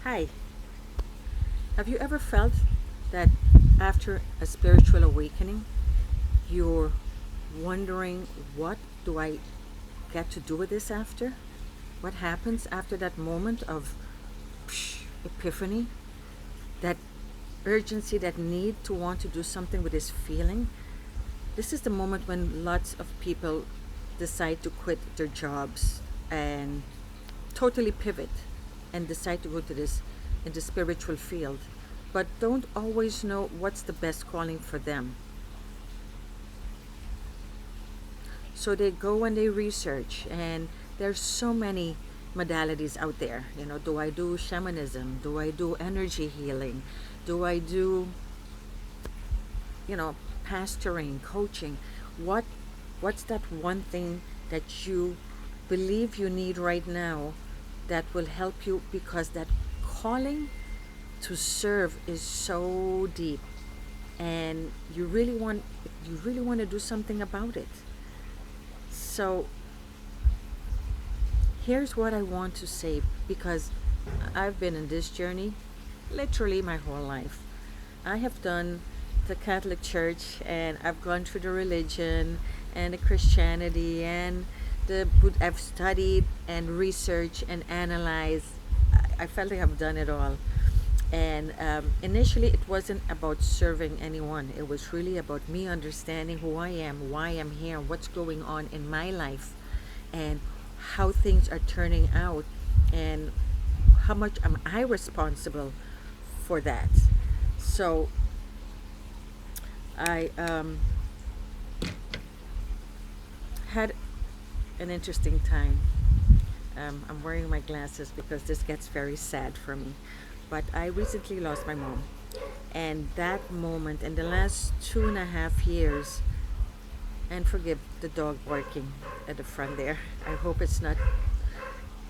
Hi, have you ever felt that after a spiritual awakening, you're wondering, what do I get to do with this after? What happens after that moment of epiphany, that urgency, that need to want to do something with this feeling? This is the moment when lots of people decide to quit their jobs and totally pivot and decide to go to this in the spiritual field, but don't always know what's the best calling for them. So they go and they research, and there's so many modalities out there. Do I do shamanism? Do I do energy healing? Do I do, pastoring, coaching? What what's that one thing that you believe you need right now that will help you, because that calling to serve is so deep, and you really want to do something about it. So here's what I want to say, because I've been in this journey literally my whole life. I have done the Catholic Church, and I've gone through the religion and the Christianity and I've studied and researched and analyzed. I felt like I've done it all. And initially, it wasn't about serving anyone. It was really about me understanding who I am, why I'm here, what's going on in my life, and how things are turning out, and how much am I responsible for that. So I had an interesting time. I'm wearing my glasses because this gets very sad for me. But I recently lost my mom. And that moment, in the last 2.5 years, and forgive the dog barking at the front there. I hope it's not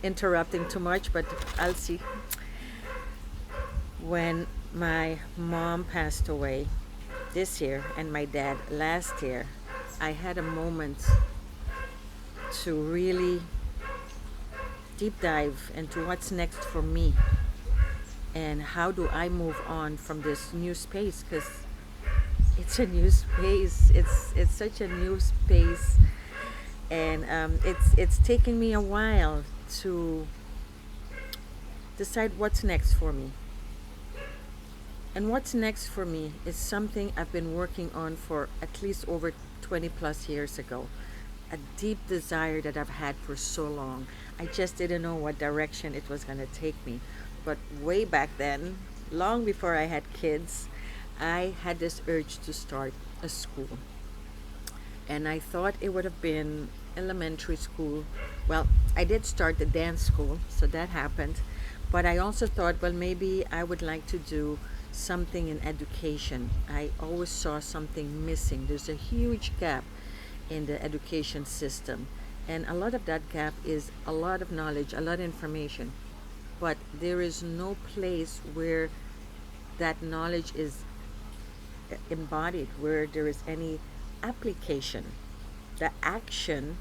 interrupting too much, but I'll see. When my mom passed away this year and my dad last year, I had a moment to really deep dive into what's next for me, and how do I move on from this new space, because it's a new space. It's such a new space, and it's taking me a while to decide what's next for me. And what's next for me is something I've been working on for at least over 20 plus years ago. A deep desire that I've had for so long. I just didn't know what direction it was going to take me. But way back then, long before I had kids, I had this urge to start a school. And I thought it would have been elementary school. Well, I did start the dance school, so that happened. But I also thought, well, maybe I would like to do something in education. I always saw something missing. There's a huge gap in the education system. And a lot of that gap is a lot of knowledge, a lot of information. But there is no place where that knowledge is embodied, where there is any application, the action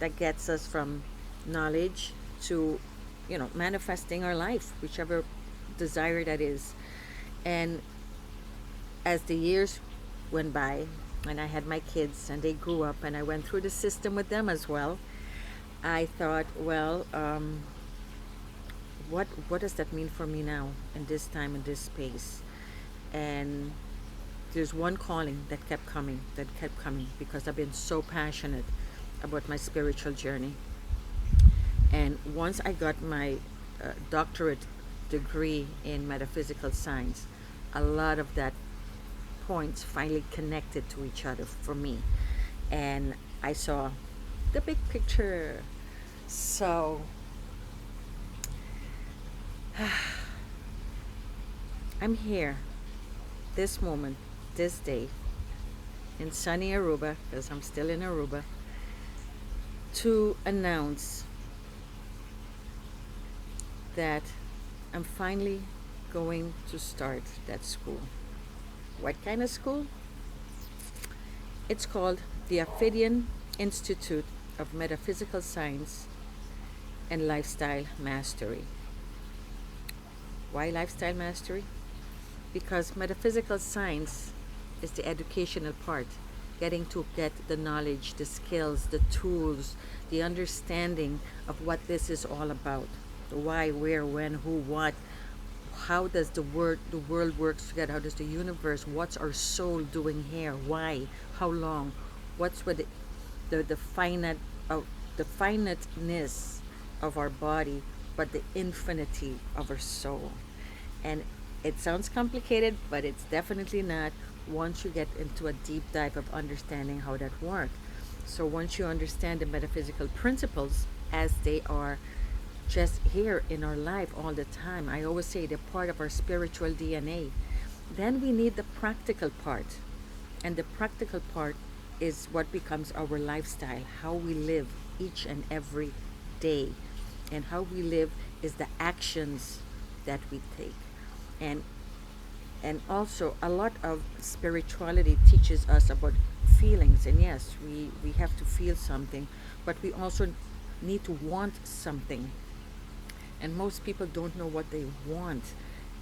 that gets us from knowledge to, manifesting our life, whichever desire that is. And as the years went by, and I had my kids and they grew up, and I went through the system with them as well, I thought, well, what does that mean for me now, in this time, in this space? And there's one calling that kept coming, because I've been so passionate about my spiritual journey. And once I got my doctorate degree in metaphysical science, a lot of that points finally connected to each other for me, and I saw the big picture. So I'm here, this moment, this day, in sunny Aruba, because I'm still in Aruba, to announce that I'm finally going to start that school. What kind of school? It's called the Affidian Institute of Metaphysical Science and Lifestyle Mastery. Why lifestyle mastery? Because metaphysical science is the educational part, getting to get the knowledge, the skills, the tools, the understanding of what this is all about. The why, where, when, who, what. How does the world works together? How does the universe? What's our soul doing here? Why? How long? What's with the finite of the finiteness of our body, but the infinity of our soul? And it sounds complicated, but it's definitely not once you get into a deep dive of understanding how that works. So once you understand the metaphysical principles as they are just here in our life all the time, I always say they're part of our spiritual DNA. Then we need the practical part. And the practical part is what becomes our lifestyle, how we live each and every day. And how we live is the actions that we take. And and also a lot of spirituality teaches us about feelings. And yes, we have to feel something, but we also need to want something. And most people don't know what they want.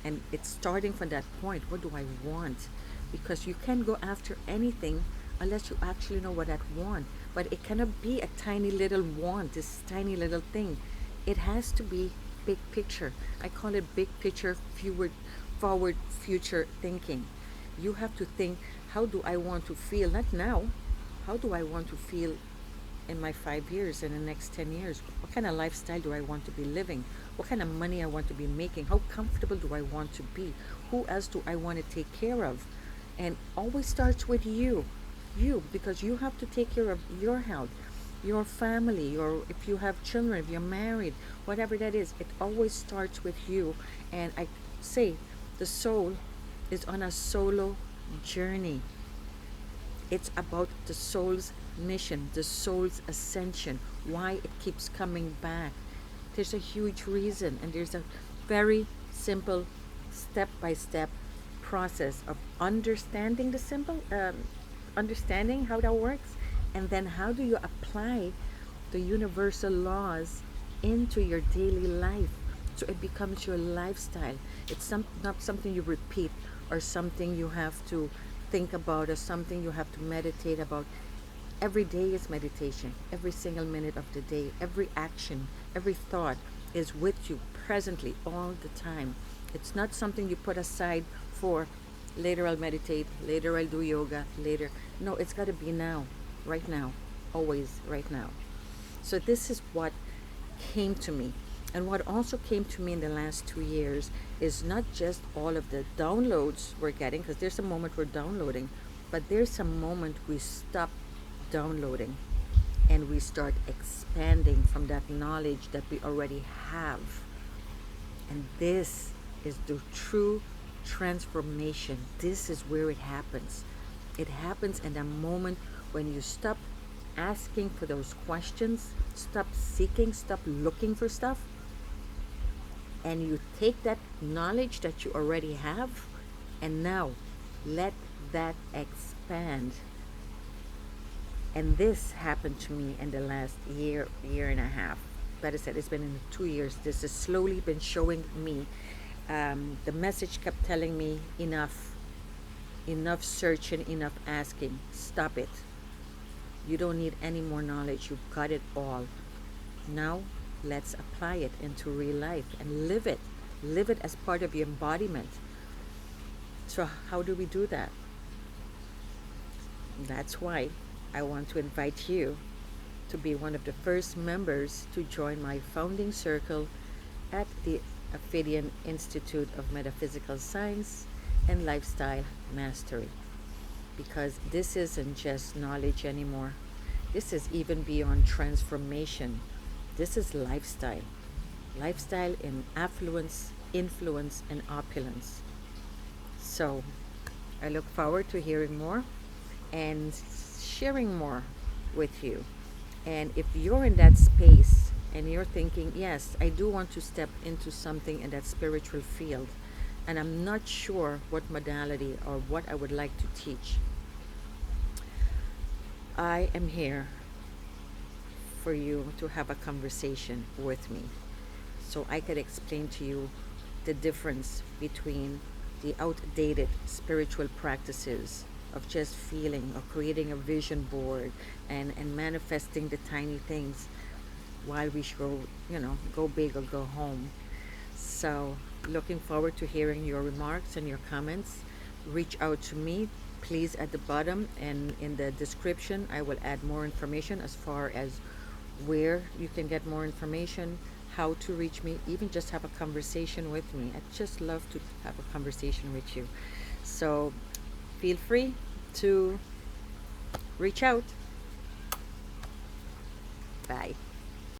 And it's starting from that point. What do I want? Because you can't go after anything unless you actually know what that want. But it cannot be a tiny little want, this tiny little thing. It has to be big picture. I call it big picture forward future thinking. You have to think, how do I want to feel? Not now. How do I want to feel in my 5 years, in the next 10 years? What kind of lifestyle do I want to be living? What kind of money I want to be making? How comfortable do I want to be? Who else do I want to take care of? And always starts with you. Because you have to take care of your health, your family, your if you have children, if you're married, whatever that is, it always starts with you. And I say the soul is on a solo journey. It's about the soul's mission, the soul's ascension, why it keeps coming back. There's a huge reason, and there's a very simple step by step process of understanding the simple, understanding how that works, and then how do you apply the universal laws into your daily life so it becomes your lifestyle. It's not something you repeat or something you have to think about or something you have to meditate about. Every day is meditation. Every single minute of the day, every action, every thought is with you presently all the time. It's not something you put aside for later I'll meditate, later I'll do yoga, later. No, it's got to be now, right now, always right now. So this is what came to me. And what also came to me in the last 2 years is not just all of the downloads we're getting, because there's a moment we're downloading, but there's a moment we stop downloading and we start expanding from that knowledge that we already have. And this is the true transformation. This is where it happens. It happens in the moment when you stop asking for those questions, stop seeking, stop looking for stuff, and you take that knowledge that you already have, and now let that expand. And this happened to me in the last year and a half. Like I said, it's been in 2 years. This has slowly been showing me. The message kept telling me enough searching, enough asking. Stop it. You don't need any more knowledge. You've got it all. Now let's apply it into real life and live it. Live it as part of your embodiment. So how do we do that? That's why I want to invite you to be one of the first members to join my founding circle at the Affidian Institute of Metaphysical Science and Lifestyle Mastery. Because this isn't just knowledge anymore. This is even beyond transformation. This is lifestyle. Lifestyle in affluence, influence, and opulence. So I look forward to hearing more and sharing more with you. And if you're in that space and you're thinking, yes, I do want to step into something in that spiritual field, and I'm not sure what modality or what I would like to teach, I am here for you to have a conversation with me so I could explain to you the difference between the outdated spiritual practices of just feeling or creating a vision board and manifesting the tiny things while we should, go big or go home. So, looking forward to hearing your remarks and your comments. Reach out to me, please, at the bottom and in the description. I will add more information as far as where you can get more information, how to reach me, even just have a conversation with me. I just love to have a conversation with you. So, feel free to reach out. Bye.